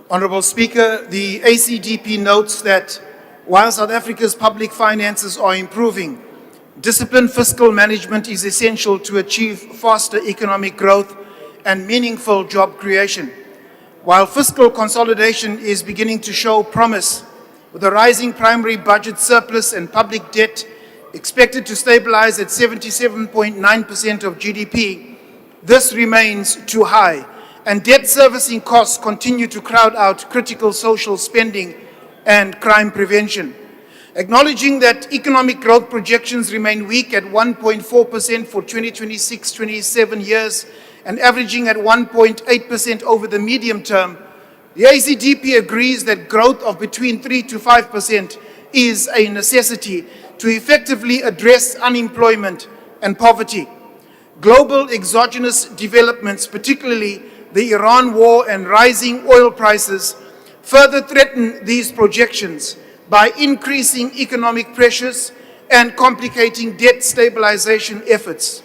Honourable Speaker, the ACDP notes that while South Africa's public finances are improving, disciplined fiscal management is essential to achieve faster economic growth and meaningful job creation. While fiscal consolidation is beginning to show promise, with a rising primary budget surplus and public debt expected to stabilize at 77.9% of GDP, this remains too high, and debt servicing costs continue to crowd out critical social spending and crime prevention. Acknowledging that economic growth projections remain weak at 1.4% for 2026-27 years and averaging at 1.8% over the medium term, the ACDP agrees that growth of between 3 to 5% is a necessity to effectively address unemployment and poverty. Global exogenous developments, particularly the Iran war and rising oil prices, further threaten these projections by increasing economic pressures and complicating debt stabilization efforts.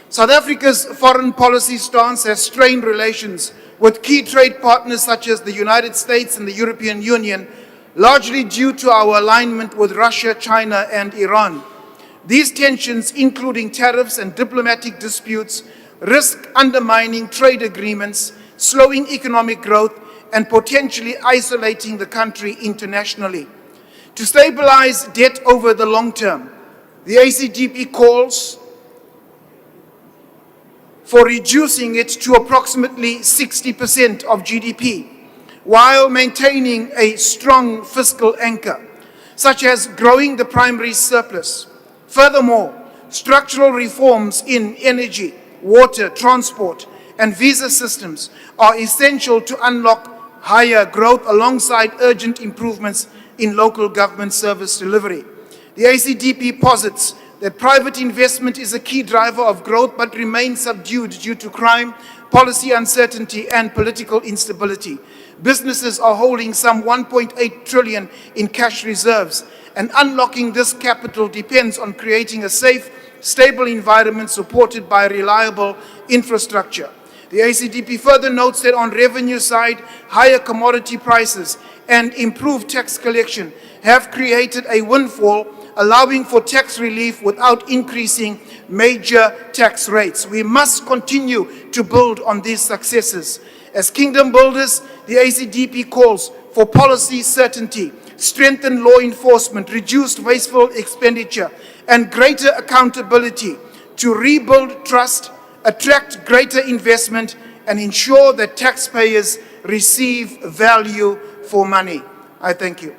South Africa's foreign policy stance has strained relations with key trade partners such as the United States and the European Union, largely due to our alignment with Russia, China, and Iran. These tensions, including tariffs and diplomatic disputes, risk undermining trade agreements, slowing economic growth, and potentially isolating the country internationally. To stabilize debt over the long term, the ACDP calls for reducing it to approximately 60% of GDP, while maintaining a strong fiscal anchor, such as growing the primary surplus. Furthermore, structural reforms in energy, water, transport, and visa systems are essential to unlock higher growth alongside urgent improvements in local government service delivery. The ACDP posits that private investment is a key driver of growth but remains subdued due to crime, policy uncertainty, and political instability. Businesses are holding some 1.8 trillion in cash reserves, and unlocking this capital depends on creating a safe, stable environment supported by reliable infrastructure. The ACDP further notes that on revenue side, higher commodity prices and improved tax collection have created a windfall, allowing for tax relief without increasing major tax rates. We must continue to build on these successes. As kingdom builders, the ACDP calls for policy certainty, strengthened law enforcement, reduced wasteful expenditure, and greater accountability to rebuild trust, attract greater investment, and ensure that taxpayers receive value for money. I thank you.